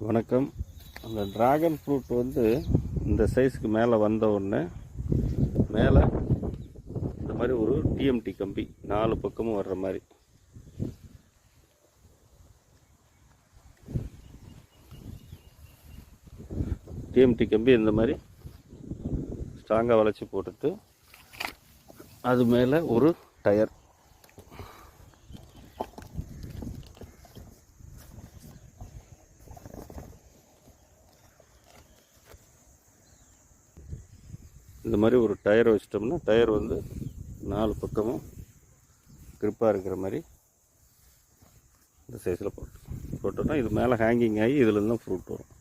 வணக்கம். அந்த dragon fruit வந்து இந்த சைஸுக்கு மேலே வந்த உடனே மேலே இந்த மாதிரி ஒரு டிஎம்டி கம்பி 4 பக்கமும் வர்ற மாதிரி டிஎம்டி கம்பி இந்த மாதிரி ஸ்ட்ராங்காக வளைச்சி போட்டுட்டு அது மேலே ஒரு டயர் இந்த மாதிரி ஒரு டயரை வச்சிட்டோம்னா டயர் வந்து 4 பக்கமும் கிரிப்பாக இருக்கிற மாதிரி இந்த சைஸில் போட்டோம்னா இது மேலே ஹேங்கிங் ஆகி இதுலேருந்து தான் ஃப்ரூட் வரும்.